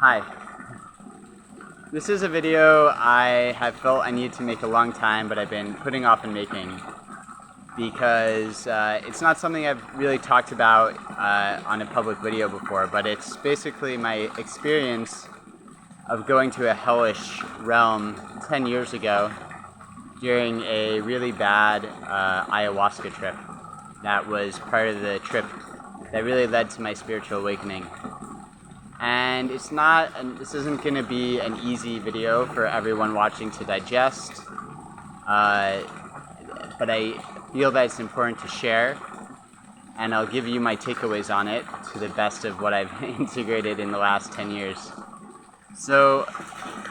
Hi. This is a video I have felt I need to make a long time, but I've been putting off and making because it's not something I've really talked about on a public video before, but it's basically my experience of going to a hellish realm 10 years ago during a really bad ayahuasca trip that was part of the trip that really led to my spiritual awakening. And this isn't going to be an easy video for everyone watching to digest, but I feel that it's important to share, and I'll give you my takeaways on it to the best of what I've integrated in the last 10 years. So,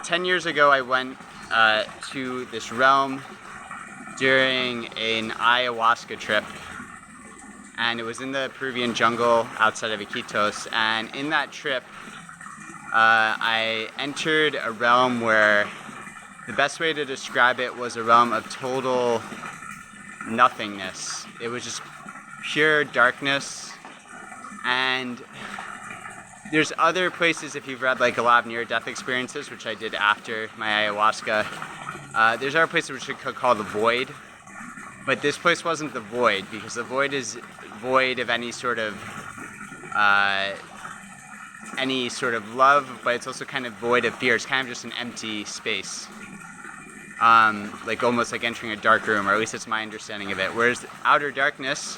10 years ago I went to this realm during an ayahuasca trip, and it was in the Peruvian jungle outside of Iquitos, and in that trip I entered a realm where the best way to describe it was a realm of total nothingness. It was just pure darkness, and there's other places, if you've read like a lot of near-death experiences, which I did after my ayahuasca, there's other places which you could call the void, but this place wasn't the void, because the void is void of any sort of love, but it's also kind of void of fear. It's kind of just an empty space, like almost like entering a dark room, or at least it's my understanding of it. Whereas outer darkness,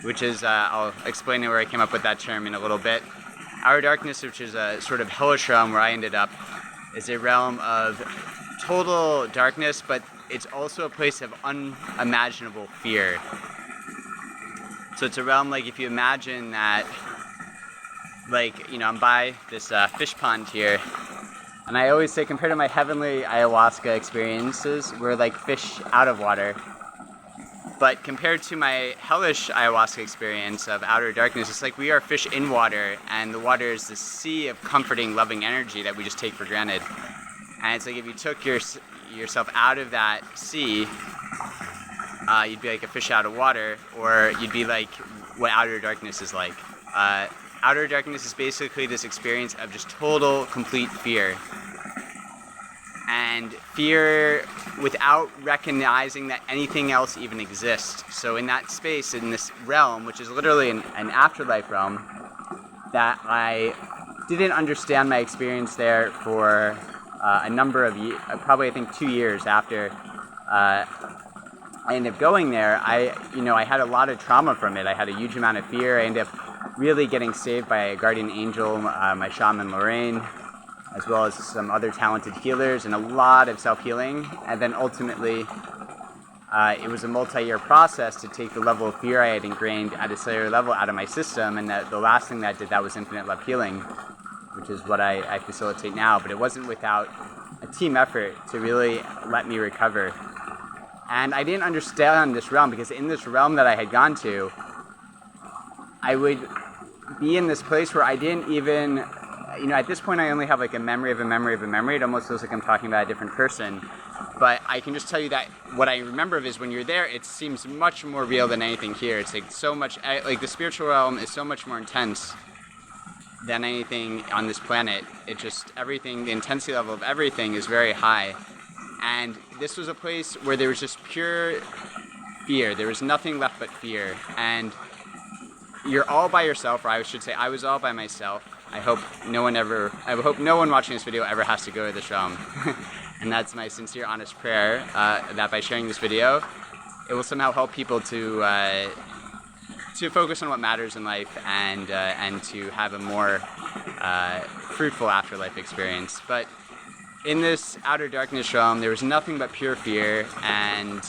which is, I'll explain where I came up with that term in a little bit. Outer darkness, which is a sort of hellish realm where I ended up, is a realm of total darkness, but it's also a place of unimaginable fear. So it's a realm, like if you imagine that, like, you know, I'm by this fish pond here, and I always say, compared to my heavenly ayahuasca experiences, we're like fish out of water. But compared to my hellish ayahuasca experience of outer darkness, it's like we are fish in water, and the water is this sea of comforting, loving energy that we just take for granted. And it's like if you took yourself out of that sea, you'd be like a fish out of water, or you'd be like what outer darkness is like. Outer darkness is basically this experience of just total, complete fear. And fear without recognizing that anything else even exists. So in that space, in this realm, which is literally an afterlife realm, that I didn't understand my experience there for a number of years, probably I think 2 years after I ended up going there. I had a lot of trauma from it. I had a huge amount of fear. I ended up really getting saved by a guardian angel, my shaman Lorraine, as well as some other talented healers, and a lot of self-healing. And then ultimately, it was a multi-year process to take the level of fear I had ingrained at a cellular level out of my system, and the last thing that did that was infinite love healing, which is what I facilitate now. But it wasn't without a team effort to really let me recover. And I didn't understand this realm, because in this realm that I had gone to, I would be in this place where I didn't even, at this point I only have like a memory of a memory of a memory. It almost feels like I'm talking about a different person. But I can just tell you that what I remember of is when you're there, it seems much more real than anything here. It's like so much, like the spiritual realm is so much more intense than anything on this planet. It just, everything, the intensity level of everything is very high. And this was a place where there was just pure fear. There was nothing left but fear. And you're all by yourself, or I should say I was all by myself. I hope no one watching this video ever has to go to this realm. And that's my sincere, honest prayer, that by sharing this video, it will somehow help people to focus on what matters in life, and to have a more fruitful afterlife experience. But in this outer darkness realm, there was nothing but pure fear, and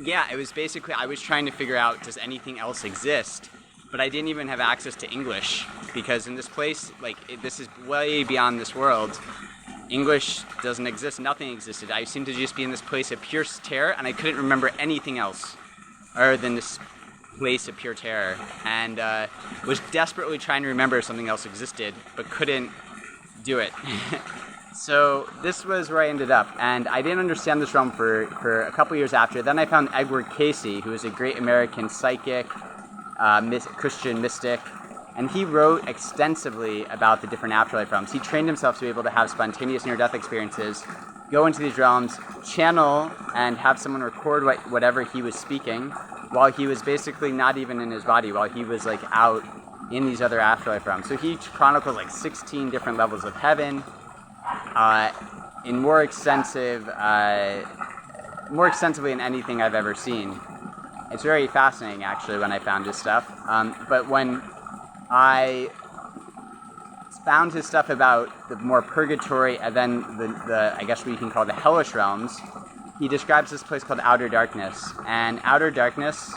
it was basically, I was trying to figure out, does anything else exist? But I didn't even have access to English, because in this place, this is way beyond this world. English doesn't exist, nothing existed. I seemed to just be in this place of pure terror, and I couldn't remember anything else other than this place of pure terror. And was desperately trying to remember if something else existed, but couldn't do it. So this was where I ended up, and I didn't understand this realm for a couple years after. Then I found Edward Casey, who is a great American psychic, Christian mystic, And he wrote extensively about the different afterlife realms. He trained himself to be able to have spontaneous near-death experiences, go into these realms, channel, and have someone record whatever he was speaking while he was basically not even in his body, while he was like out in these other afterlife realms. So he chronicles like 16 different levels of heaven in more extensively than anything I've ever seen. It's very fascinating, actually, when I found his stuff. But when I found his stuff about the more purgatory and then the I guess we can call the hellish realms, he describes this place called outer darkness. And outer darkness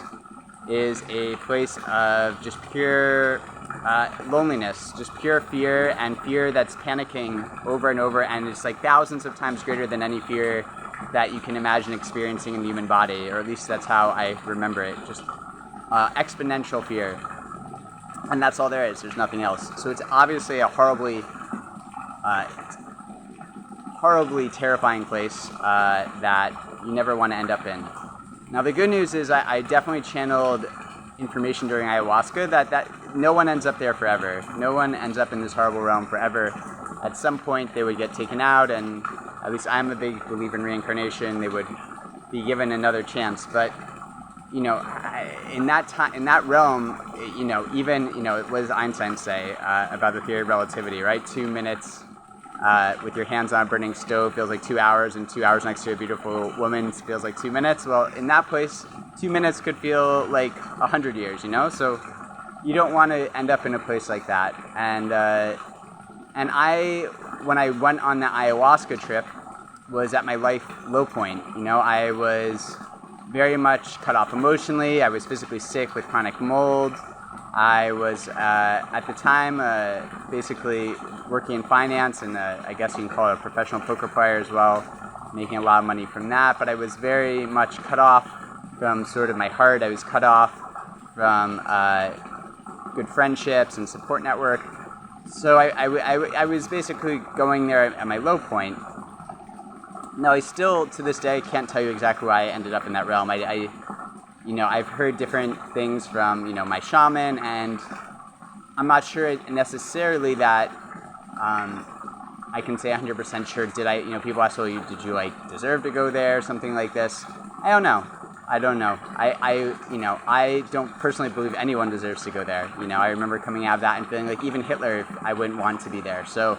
is a place of just pure loneliness, just pure fear, and fear that's panicking over and over, and it's like thousands of times greater than any fear that you can imagine experiencing in the human body, or at least that's how I remember it, just exponential fear. And that's all there is, there's nothing else. So it's obviously a horribly terrifying place that you never want to end up in. Now the good news is I definitely channeled information during ayahuasca that no one ends up there forever. No one ends up in this horrible realm forever. At some point they would get taken out, and at least I'm a big believer in reincarnation. They would be given another chance. But in that realm, even what does Einstein say about the theory of relativity, right? 2 minutes with your hands on a burning stove feels like 2 hours, and 2 hours next to a beautiful woman feels like 2 minutes. Well, in that place, 2 minutes could feel like 100 years, So you don't want to end up in a place like that. And when I went on the ayahuasca trip, was at my life low point. I was very much cut off emotionally. I was physically sick with chronic mold. I was, at the time, basically working in finance, and I guess you can call it a professional poker player as well, making a lot of money from that. But I was very much cut off from sort of my heart. I was cut off from good friendships and support network. So I was basically going there at my low point. Now, I still, to this day, can't tell you exactly why I ended up in that realm. I've heard different things from, my shaman, and I'm not sure necessarily that I can say 100% sure. People ask, well, did you, deserve to go there, something like this? I don't know. I don't personally believe anyone deserves to go there. I remember coming out of that and feeling like even Hitler, I wouldn't want to be there. So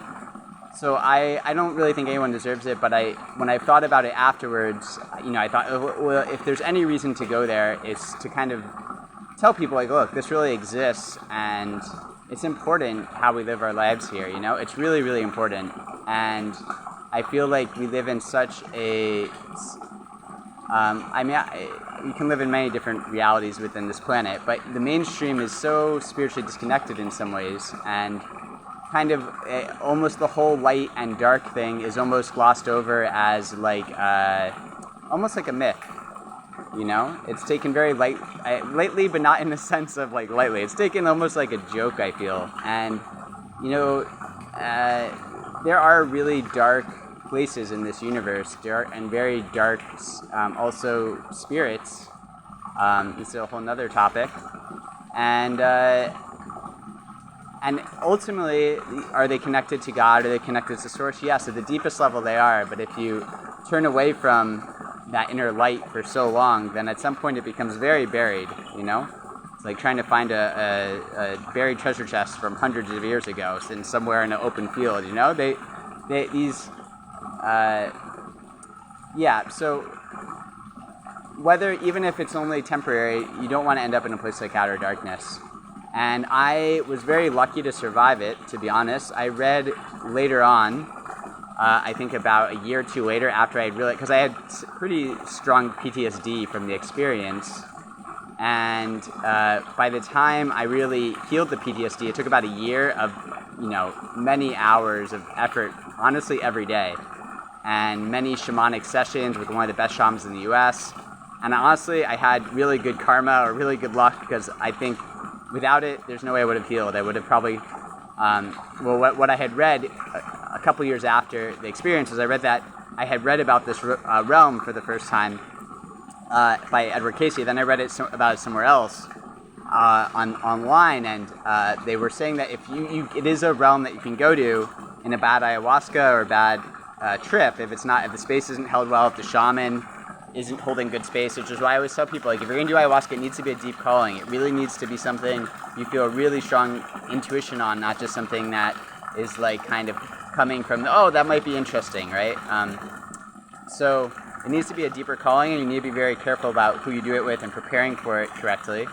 I don't really think anyone deserves it, but when I thought about it afterwards, I thought, well, if there's any reason to go there, it's to kind of tell people, look, this really exists, and it's important how we live our lives here, It's really, really important. And I feel like we live in such a... you can live in many different realities within this planet, but the mainstream is so spiritually disconnected in some ways, and kind of almost the whole light and dark thing is almost glossed over as almost like a myth. It's taken very lightly, but not in the sense of lightly. It's taken almost like a joke, I feel. And there are really dark places in this universe, and very dark also spirits. This is a whole nother topic. And ultimately, are they connected to God? Are they connected to Source? Yes, at the deepest level they are. But if you turn away from that inner light for so long, then at some point it becomes very buried, It's like trying to find a buried treasure chest from hundreds of years ago in somewhere in an open field, So even if it's only temporary, you don't want to end up in a place like outer darkness. And I was very lucky to survive it, to be honest. I read later on, I think about a year or two later, after I had realized, because I had pretty strong PTSD from the experience, and by the time I really healed the PTSD, it took about a year of, many hours of effort, honestly every day, and many shamanic sessions with one of the best shamans in the US. And honestly, I had really good karma or really good luck, because I think without it, there's no way I would have healed. I would have probably, what I had read a couple years after the experience is I had read about this realm for the first time by Edward Casey. Then I read about it somewhere else online, and they were saying that if it is a realm that you can go to in a bad ayahuasca or a bad trip, if the space isn't held well, if the shaman isn't holding good space, which is why I always tell people, like, if you're gonna do ayahuasca, it needs to be a deep calling. It really needs to be something you feel a really strong intuition on, not just something that is like kind of coming from that might be interesting, right? So it needs to be a deeper calling, and you need to be very careful about who you do it with and preparing for it correctly.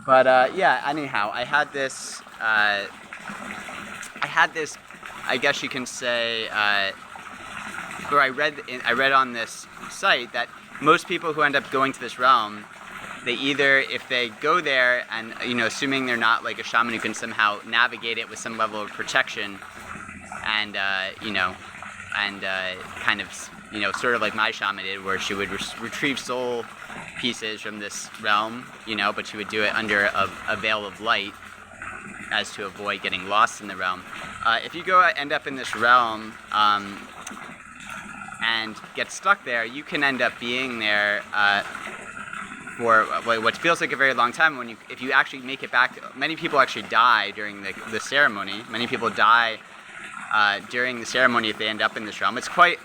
But anyhow, I had this, I guess you can say, where I read on this site that most people who end up going to this realm, they either, if they go there and, assuming they're not like a shaman who can somehow navigate it with some level of protection and, kind of, sort of like my shaman did, where she would retrieve soul pieces from this realm, but she would do it under a veil of light as to avoid getting lost in the realm. If you end up in this realm and get stuck there, you can end up being there for what feels like a very long time. If you actually make it back, many people actually die during the ceremony. Many people die during the ceremony if they end up in this realm. It's quite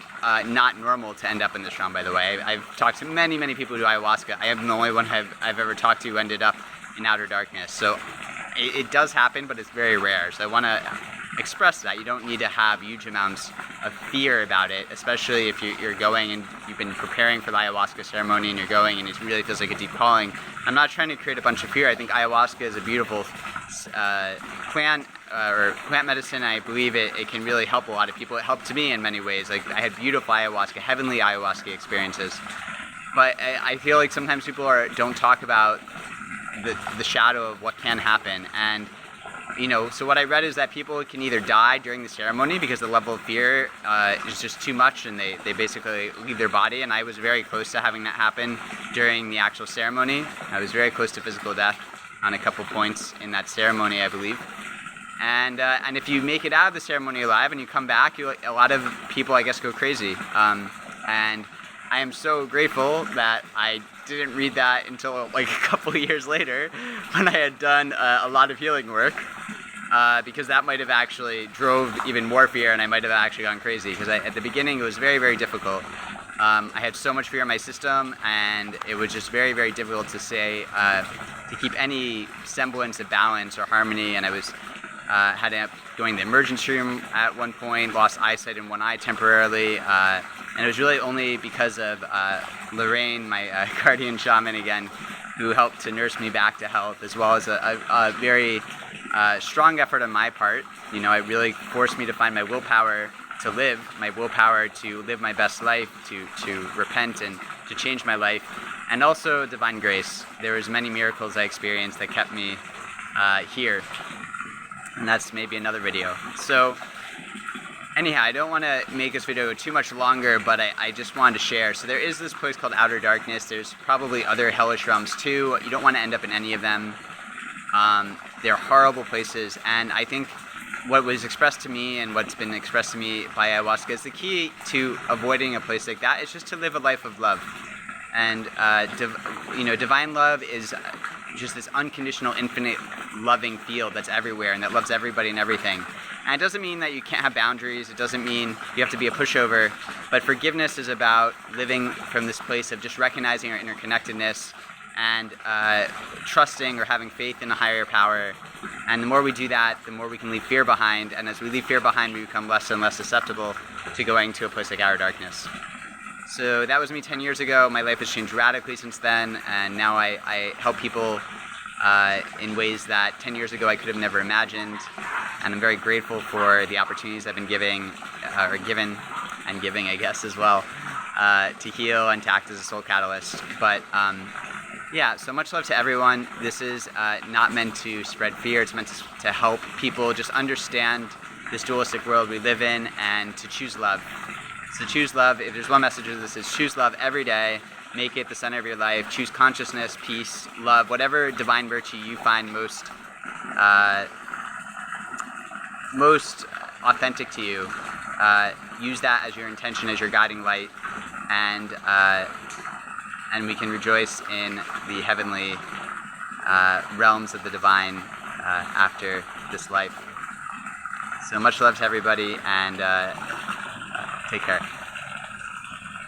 not normal to end up in this realm, by the way. I've talked to many, many people who do ayahuasca. I am the only one I've ever talked to who ended up in outer darkness. So it does happen, but it's very rare. So I want to express that. You don't need to have huge amounts of fear about it, especially if you're going and you've been preparing for the ayahuasca ceremony and you're going and it really feels like a deep calling. I'm not trying to create a bunch of fear. I think ayahuasca is a beautiful plant medicine. I believe it can really help a lot of people. It helped me in many ways. Like, I had beautiful ayahuasca, heavenly ayahuasca experiences. But I feel like sometimes people don't talk about the shadow of what can happen. And so what I read is that people can either die during the ceremony because the level of fear is just too much and they basically leave their body. And I was very close to having that happen during the actual ceremony. I was very close to physical death on a couple points in that ceremony, I believe. And if you make it out of the ceremony alive and you come back, a lot of people, I guess, go crazy. And I am so grateful that I didn't read that until like a couple of years later when I had done a lot of healing work, because that might have actually drove even more fear and I might have actually gone crazy, because at the beginning it was very, very difficult. I had so much fear in my system, and it was just very, very difficult to keep any semblance of balance or harmony, and I was had to end up going to the emergency room at one point, lost eyesight in one eye temporarily, and it was really only because of Lorraine, my guardian shaman again, who helped to nurse me back to health, as well as a very strong effort on my part. It really forced me to find my willpower to live, my best life, to repent and to change my life, and also divine grace. There was many miracles I experienced that kept me here, and that's maybe another video. So anyhow, I don't want to make this video too much longer, but I just wanted to share. So there is this place called Outer Darkness. There's probably other hellish realms too. You don't want to end up in any of them. They're horrible places, and I think what was expressed to me and what's been expressed to me by ayahuasca is the key to avoiding a place like that is just to live a life of love. And divine love is just this unconditional, infinite, loving field that's everywhere and that loves everybody and everything. And it doesn't mean that you can't have boundaries. It doesn't mean you have to be a pushover. But forgiveness is about living from this place of just recognizing our interconnectedness and trusting or having faith in a higher power. And the more we do that, the more we can leave fear behind. And as we leave fear behind, we become less and less susceptible to going to a place like Outer Darkness. So that was me 10 years ago. My life has changed radically since then, and now I help people in ways that 10 years ago I could have never imagined. And I'm very grateful for the opportunities I've been given, I guess, as well, to heal and to act as a soul catalyst. But so much love to everyone. This is not meant to spread fear. It's meant to help people just understand this dualistic world we live in and to choose love. So choose love. If there's one message of this, is choose love every day. Make it the center of your life. Choose consciousness, peace, love, whatever divine virtue you find most authentic to you. Use that as your intention, as your guiding light, and we can rejoice in the heavenly realms of the divine after this life. So much love to everybody, and take care.